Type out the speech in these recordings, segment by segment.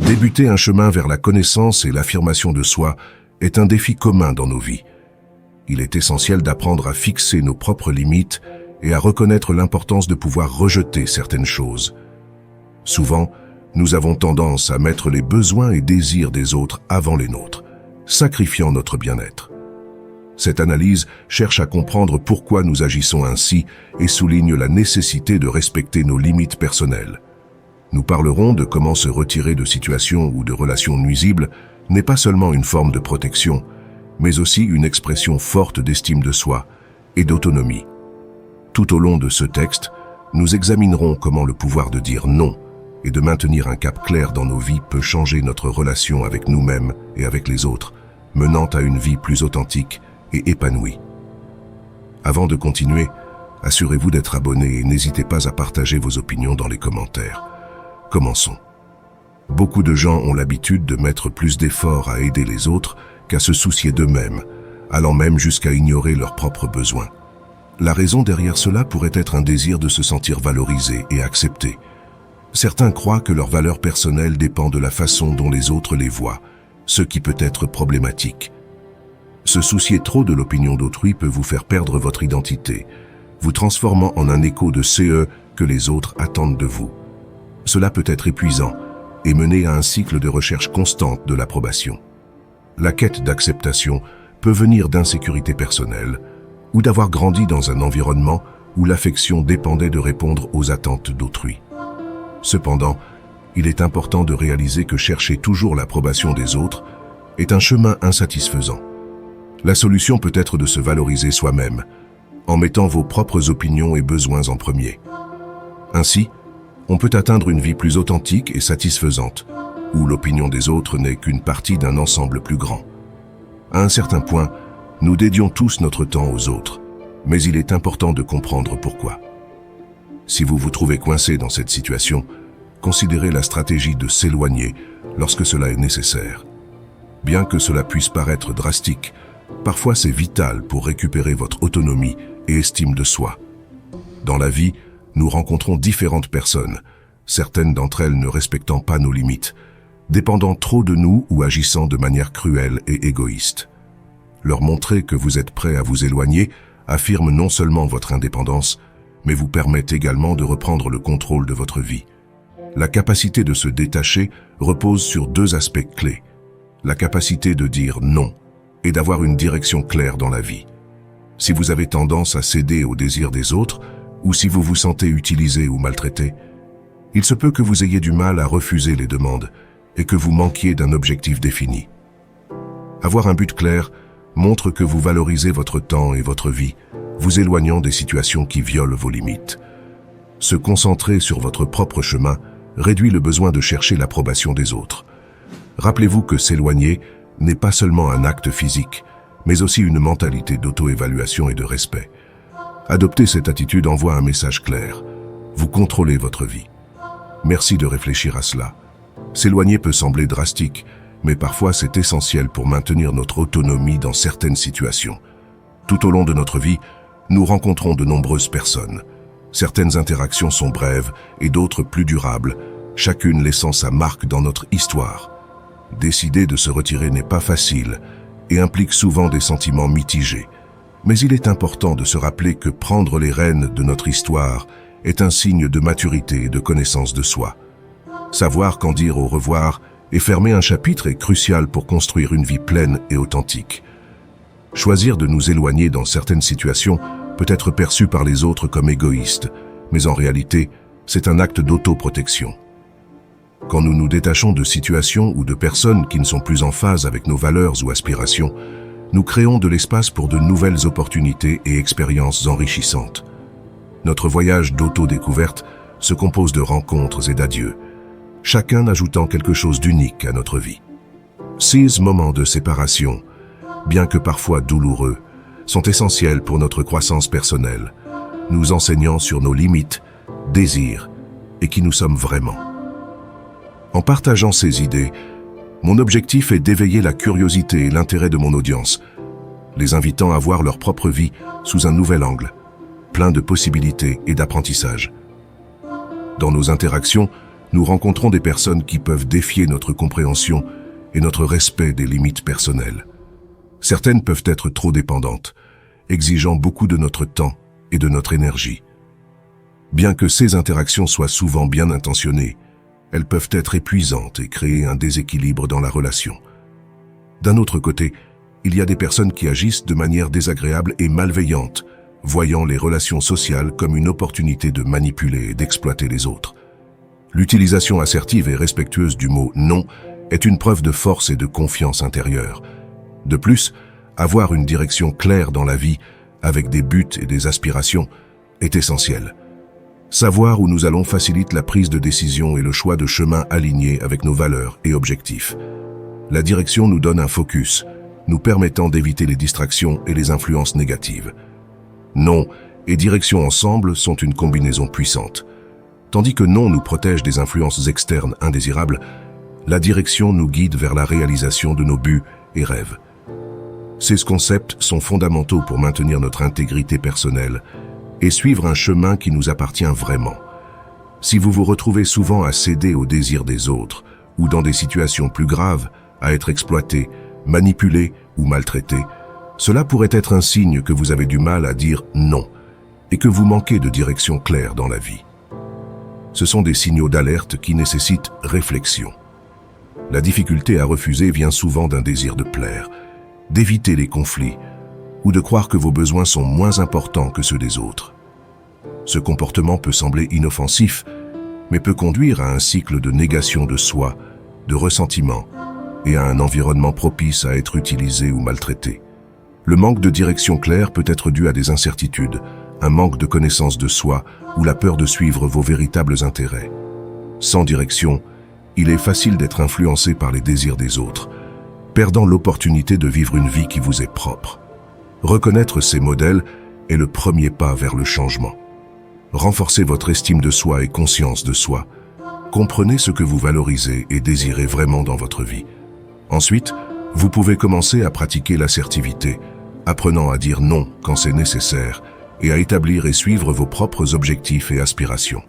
Débuter un chemin vers la connaissance et l'affirmation de soi est un défi commun dans nos vies. Il est essentiel d'apprendre à fixer nos propres limites et à reconnaître l'importance de pouvoir rejeter certaines choses. Souvent, nous avons tendance à mettre les besoins et désirs des autres avant les nôtres, sacrifiant notre bien-être. Cette analyse cherche à comprendre pourquoi nous agissons ainsi et souligne la nécessité de respecter nos limites personnelles. Nous parlerons de comment se retirer de situations ou de relations nuisibles n'est pas seulement une forme de protection, mais aussi une expression forte d'estime de soi et d'autonomie. Tout au long de ce texte, nous examinerons comment le pouvoir de dire non et de maintenir un cap clair dans nos vies peut changer notre relation avec nous-mêmes et avec les autres, menant à une vie plus authentique et épanouie. Avant de continuer, assurez-vous d'être abonné et n'hésitez pas à partager vos opinions dans les commentaires. Commençons. Beaucoup de gens ont l'habitude de mettre plus d'efforts à aider les autres qu'à se soucier d'eux-mêmes, allant même jusqu'à ignorer leurs propres besoins. La raison derrière cela pourrait être un désir de se sentir valorisé et accepté. Certains croient que leur valeur personnelle dépend de la façon dont les autres les voient, ce qui peut être problématique. Se soucier trop de l'opinion d'autrui peut vous faire perdre votre identité, vous transformant en un écho de ce que les autres attendent de vous. Cela peut être épuisant et mener à un cycle de recherche constante de l'approbation. La quête d'acceptation peut venir d'insécurité personnelle ou d'avoir grandi dans un environnement où l'affection dépendait de répondre aux attentes d'autrui. Cependant, il est important de réaliser que chercher toujours l'approbation des autres est un chemin insatisfaisant. La solution peut être de se valoriser soi-même, en mettant vos propres opinions et besoins en premier. Ainsi, on peut atteindre une vie plus authentique et satisfaisante, où l'opinion des autres n'est qu'une partie d'un ensemble plus grand. À un certain point, nous dédions tous notre temps aux autres, mais il est important de comprendre pourquoi. Si vous vous trouvez coincé dans cette situation, considérez la stratégie de s'éloigner lorsque cela est nécessaire. Bien que cela puisse paraître drastique, parfois c'est vital pour récupérer votre autonomie et estime de soi. Dans la vie, nous rencontrons différentes personnes, certaines d'entre elles ne respectant pas nos limites, dépendant trop de nous ou agissant de manière cruelle et égoïste. Leur montrer que vous êtes prêt à vous éloigner affirme non seulement votre indépendance, mais vous permet également de reprendre le contrôle de votre vie. La capacité de se détacher repose sur deux aspects clés. La capacité de dire non et d'avoir une direction claire dans la vie. Si vous avez tendance à céder aux désirs des autres, ou si vous vous sentez utilisé ou maltraité, il se peut que vous ayez du mal à refuser les demandes et que vous manquiez d'un objectif défini. Avoir un but clair montre que vous valorisez votre temps et votre vie, vous éloignant des situations qui violent vos limites. Se concentrer sur votre propre chemin réduit le besoin de chercher l'approbation des autres. Rappelez-vous que s'éloigner n'est pas seulement un acte physique, mais aussi une mentalité d'auto-évaluation et de respect. Adopter cette attitude envoie un message clair. Vous contrôlez votre vie. Merci de réfléchir à cela. S'éloigner peut sembler drastique, mais parfois c'est essentiel pour maintenir notre autonomie dans certaines situations. Tout au long de notre vie, nous rencontrons de nombreuses personnes. Certaines interactions sont brèves et d'autres plus durables, chacune laissant sa marque dans notre histoire. Décider de se retirer n'est pas facile et implique souvent des sentiments mitigés. Mais il est important de se rappeler que prendre les rênes de notre histoire est un signe de maturité et de connaissance de soi. Savoir quand dire au revoir et fermer un chapitre est crucial pour construire une vie pleine et authentique. Choisir de nous éloigner dans certaines situations peut être perçu par les autres comme égoïste, mais en réalité, c'est un acte d'autoprotection. Quand nous nous détachons de situations ou de personnes qui ne sont plus en phase avec nos valeurs ou aspirations, nous créons de l'espace pour de nouvelles opportunités et expériences enrichissantes. Notre voyage d'auto-découverte se compose de rencontres et d'adieux, chacun ajoutant quelque chose d'unique à notre vie. Ces moments de séparation, bien que parfois douloureux, sont essentiels pour notre croissance personnelle, nous enseignant sur nos limites, désirs et qui nous sommes vraiment. En partageant ces idées, mon objectif est d'éveiller la curiosité et l'intérêt de mon audience, les invitant à voir leur propre vie sous un nouvel angle, plein de possibilités et d'apprentissage. Dans nos interactions, nous rencontrons des personnes qui peuvent défier notre compréhension et notre respect des limites personnelles. Certaines peuvent être trop dépendantes, exigeant beaucoup de notre temps et de notre énergie. Bien que ces interactions soient souvent bien intentionnées, elles peuvent être épuisantes et créer un déséquilibre dans la relation. D'un autre côté, il y a des personnes qui agissent de manière désagréable et malveillante, voyant les relations sociales comme une opportunité de manipuler et d'exploiter les autres. L'utilisation assertive et respectueuse du mot « non » est une preuve de force et de confiance intérieure. De plus, avoir une direction claire dans la vie, avec des buts et des aspirations, est essentiel. Savoir où nous allons facilite la prise de décision et le choix de chemins alignés avec nos valeurs et objectifs. La direction nous donne un focus, nous permettant d'éviter les distractions et les influences négatives. Non et direction ensemble sont une combinaison puissante. Tandis que non nous protège des influences externes indésirables, la direction nous guide vers la réalisation de nos buts et rêves. Ces concepts sont fondamentaux pour maintenir notre intégrité personnelle et suivre un chemin qui nous appartient vraiment. Si vous vous retrouvez souvent à céder aux désirs des autres ou dans des situations plus graves, à être exploité, manipulé ou maltraité, cela pourrait être un signe que vous avez du mal à dire non et que vous manquez de direction claire dans la vie. Ce sont des signaux d'alerte qui nécessitent réflexion. La difficulté à refuser vient souvent d'un désir de plaire, d'éviter les conflits ou de croire que vos besoins sont moins importants que ceux des autres. Ce comportement peut sembler inoffensif, mais peut conduire à un cycle de négation de soi, de ressentiment et à un environnement propice à être utilisé ou maltraité. Le manque de direction claire peut être dû à des incertitudes, un manque de connaissance de soi ou la peur de suivre vos véritables intérêts. Sans direction, il est facile d'être influencé par les désirs des autres, perdant l'opportunité de vivre une vie qui vous est propre. Reconnaître ces modèles est le premier pas vers le changement. Renforcez votre estime de soi et conscience de soi. Comprenez ce que vous valorisez et désirez vraiment dans votre vie. Ensuite, vous pouvez commencer à pratiquer l'assertivité, apprenant à dire non quand c'est nécessaire et à établir et suivre vos propres objectifs et aspirations.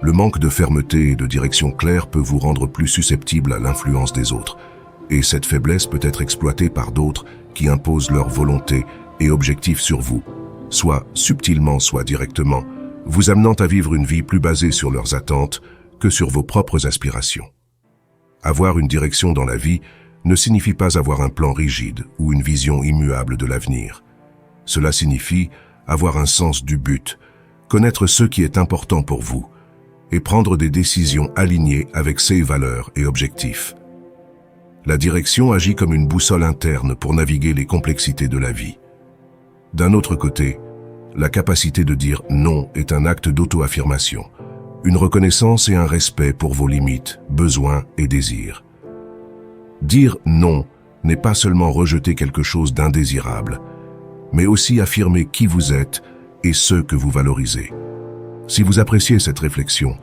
Le manque de fermeté et de direction claire peut vous rendre plus susceptible à l'influence des autres, et cette faiblesse peut être exploitée par d'autres qui imposent leur volonté et objectifs sur vous, soit subtilement, soit directement, vous amenant à vivre une vie plus basée sur leurs attentes que sur vos propres aspirations. Avoir une direction dans la vie ne signifie pas avoir un plan rigide ou une vision immuable de l'avenir. Cela signifie avoir un sens du but, connaître ce qui est important pour vous et prendre des décisions alignées avec ses valeurs et objectifs. La direction agit comme une boussole interne pour naviguer les complexités de la vie. D'un autre côté, la capacité de dire non est un acte d'auto-affirmation, une reconnaissance et un respect pour vos limites, besoins et désirs. Dire non n'est pas seulement rejeter quelque chose d'indésirable, mais aussi affirmer qui vous êtes et ce que vous valorisez. Si vous appréciez cette réflexion,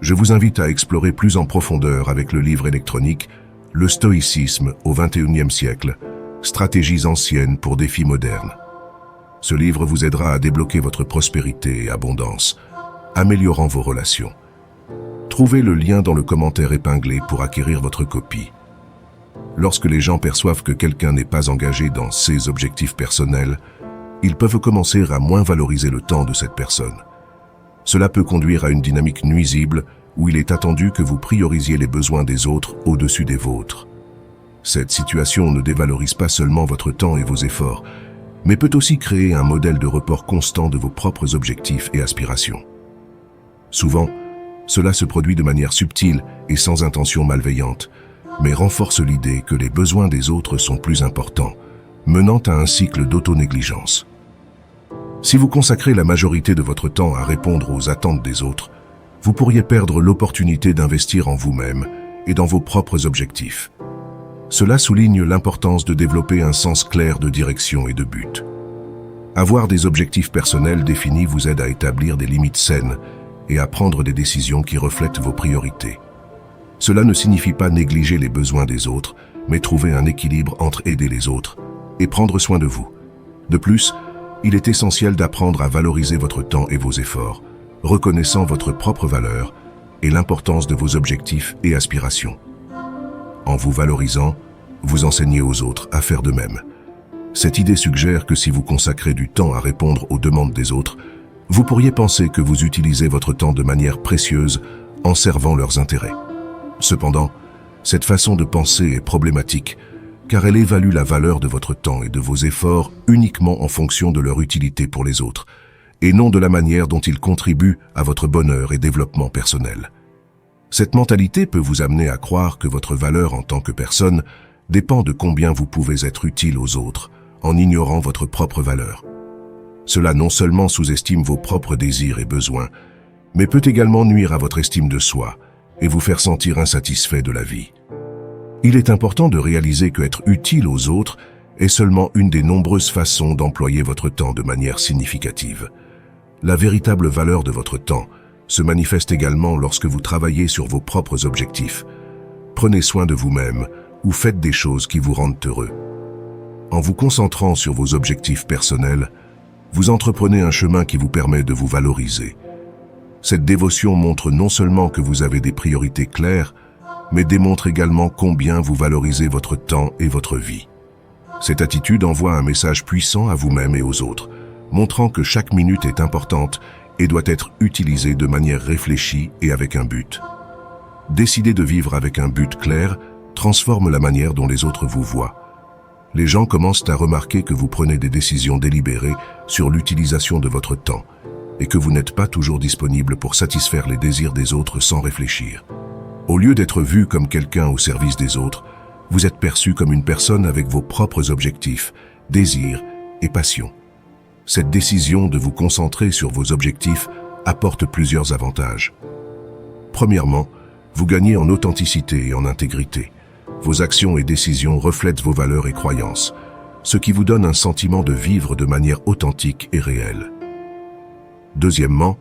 je vous invite à explorer plus en profondeur avec le livre électronique « Le stoïcisme au XXIe siècle, stratégies anciennes pour défis modernes ». Ce livre vous aidera à débloquer votre prospérité et abondance, améliorant vos relations. Trouvez le lien dans le commentaire épinglé pour acquérir votre copie. Lorsque les gens perçoivent que quelqu'un n'est pas engagé dans ses objectifs personnels, ils peuvent commencer à moins valoriser le temps de cette personne. Cela peut conduire à une dynamique nuisible où il est attendu que vous priorisiez les besoins des autres au-dessus des vôtres. Cette situation ne dévalorise pas seulement votre temps et vos efforts, mais peut aussi créer un modèle de report constant de vos propres objectifs et aspirations. Souvent, cela se produit de manière subtile et sans intention malveillante, mais renforce l'idée que les besoins des autres sont plus importants, menant à un cycle d'auto-négligence. Si vous consacrez la majorité de votre temps à répondre aux attentes des autres, vous pourriez perdre l'opportunité d'investir en vous-même et dans vos propres objectifs. Cela souligne l'importance de développer un sens clair de direction et de but. Avoir des objectifs personnels définis vous aide à établir des limites saines et à prendre des décisions qui reflètent vos priorités. Cela ne signifie pas négliger les besoins des autres, mais trouver un équilibre entre aider les autres et prendre soin de vous. De plus, il est essentiel d'apprendre à valoriser votre temps et vos efforts, reconnaissant votre propre valeur et l'importance de vos objectifs et aspirations. En vous valorisant, vous enseignez aux autres à faire de même. Cette idée suggère que si vous consacrez du temps à répondre aux demandes des autres, vous pourriez penser que vous utilisez votre temps de manière précieuse en servant leurs intérêts. Cependant, cette façon de penser est problématique car elle évalue la valeur de votre temps et de vos efforts uniquement en fonction de leur utilité pour les autres, et non de la manière dont ils contribuent à votre bonheur et développement personnel. Cette mentalité peut vous amener à croire que votre valeur en tant que personne dépend de combien vous pouvez être utile aux autres, en ignorant votre propre valeur. Cela non seulement sous-estime vos propres désirs et besoins, mais peut également nuire à votre estime de soi et vous faire sentir insatisfait de la vie. Il est important de réaliser que être utile aux autres est seulement une des nombreuses façons d'employer votre temps de manière significative. La véritable valeur de votre temps se manifeste également lorsque vous travaillez sur vos propres objectifs. Prenez soin de vous-même ou faites des choses qui vous rendent heureux. En vous concentrant sur vos objectifs personnels, vous entreprenez un chemin qui vous permet de vous valoriser. Cette dévotion montre non seulement que vous avez des priorités claires, mais démontre également combien vous valorisez votre temps et votre vie. Cette attitude envoie un message puissant à vous-même et aux autres, montrant que chaque minute est importante et doit être utilisée de manière réfléchie et avec un but. Décider de vivre avec un but clair transforme la manière dont les autres vous voient. Les gens commencent à remarquer que vous prenez des décisions délibérées sur l'utilisation de votre temps et que vous n'êtes pas toujours disponible pour satisfaire les désirs des autres sans réfléchir. Au lieu d'être vu comme quelqu'un au service des autres, vous êtes perçu comme une personne avec vos propres objectifs, désirs et passions. Cette décision de vous concentrer sur vos objectifs apporte plusieurs avantages. Premièrement, vous gagnez en authenticité et en intégrité. Vos actions et décisions reflètent vos valeurs et croyances, ce qui vous donne un sentiment de vivre de manière authentique et réelle. Deuxièmement,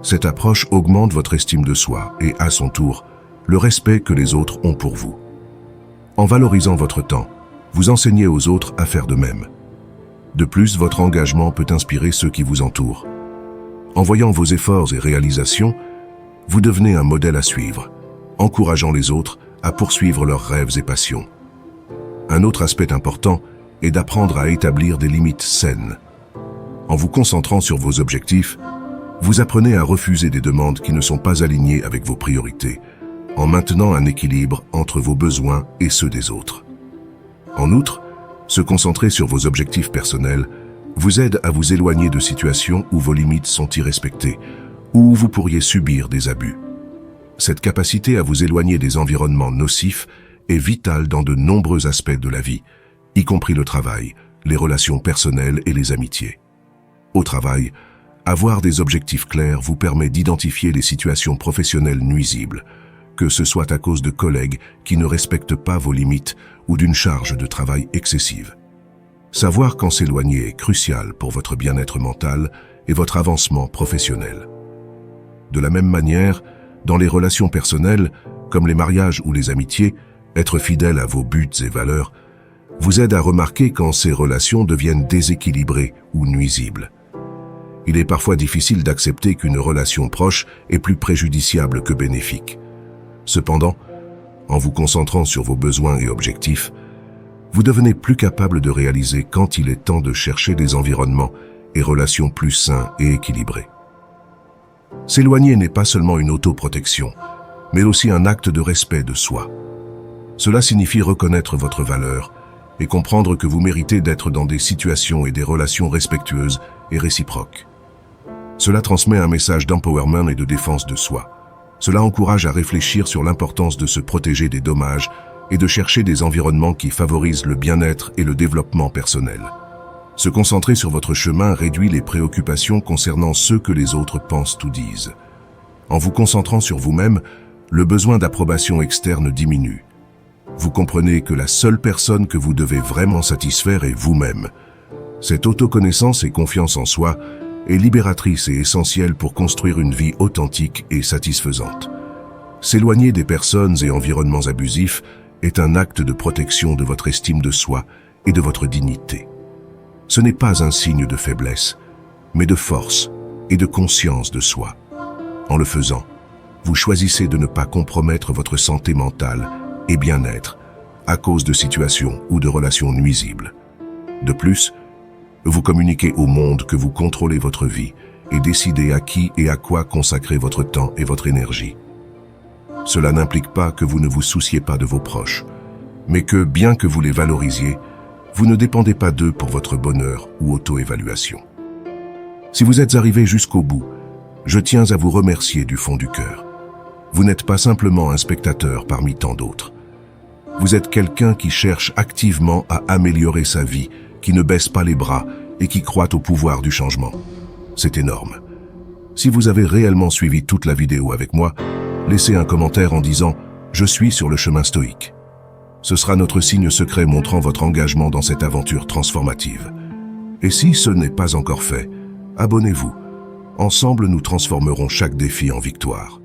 cette approche augmente votre estime de soi et, à son tour, le respect que les autres ont pour vous. En valorisant votre temps, vous enseignez aux autres à faire de même. De plus, votre engagement peut inspirer ceux qui vous entourent. En voyant vos efforts et réalisations, vous devenez un modèle à suivre, encourageant les autres à poursuivre leurs rêves et passions. Un autre aspect important est d'apprendre à établir des limites saines. En vous concentrant sur vos objectifs, vous apprenez à refuser des demandes qui ne sont pas alignées avec vos priorités, en maintenant un équilibre entre vos besoins et ceux des autres. En outre, se concentrer sur vos objectifs personnels vous aide à vous éloigner de situations où vos limites sont irrespectées ou où vous pourriez subir des abus. Cette capacité à vous éloigner des environnements nocifs est vitale dans de nombreux aspects de la vie, y compris le travail, les relations personnelles et les amitiés. Au travail, avoir des objectifs clairs vous permet d'identifier les situations professionnelles nuisibles, que ce soit à cause de collègues qui ne respectent pas vos limites ou d'une charge de travail excessive. Savoir quand s'éloigner est crucial pour votre bien-être mental et votre avancement professionnel. De la même manière, dans les relations personnelles, comme les mariages ou les amitiés, être fidèle à vos buts et valeurs vous aide à remarquer quand ces relations deviennent déséquilibrées ou nuisibles. Il est parfois difficile d'accepter qu'une relation proche est plus préjudiciable que bénéfique. Cependant, en vous concentrant sur vos besoins et objectifs, vous devenez plus capable de réaliser quand il est temps de chercher des environnements et relations plus sains et équilibrés. S'éloigner n'est pas seulement une autoprotection, mais aussi un acte de respect de soi. Cela signifie reconnaître votre valeur et comprendre que vous méritez d'être dans des situations et des relations respectueuses et réciproques. Cela transmet un message d'empowerment et de défense de soi. Cela encourage à réfléchir sur l'importance de se protéger des dommages et de chercher des environnements qui favorisent le bien-être et le développement personnel. Se concentrer sur votre chemin réduit les préoccupations concernant ce que les autres pensent ou disent. En vous concentrant sur vous-même, le besoin d'approbation externe diminue. Vous comprenez que la seule personne que vous devez vraiment satisfaire est vous-même. Cette autoconnaissance et confiance en soi est libératrice et essentielle pour construire une vie authentique et satisfaisante. S'éloigner des personnes et environnements abusifs est un acte de protection de votre estime de soi et de votre dignité. Ce n'est pas un signe de faiblesse, mais de force et de conscience de soi. En le faisant, vous choisissez de ne pas compromettre votre santé mentale et bien-être à cause de situations ou de relations nuisibles. De plus, vous communiquez au monde que vous contrôlez votre vie et décidez à qui et à quoi consacrer votre temps et votre énergie. Cela n'implique pas que vous ne vous souciez pas de vos proches, mais que, bien que vous les valorisiez, vous ne dépendez pas d'eux pour votre bonheur ou auto-évaluation. Si vous êtes arrivé jusqu'au bout, je tiens à vous remercier du fond du cœur. Vous n'êtes pas simplement un spectateur parmi tant d'autres. Vous êtes quelqu'un qui cherche activement à améliorer sa vie, qui ne baisse pas les bras et qui croit au pouvoir du changement. C'est énorme. Si vous avez réellement suivi toute la vidéo avec moi, laissez un commentaire en disant « Je suis sur le chemin stoïque ». Ce sera notre signe secret montrant votre engagement dans cette aventure transformative. Et si ce n'est pas encore fait, abonnez-vous. Ensemble, nous transformerons chaque défi en victoire.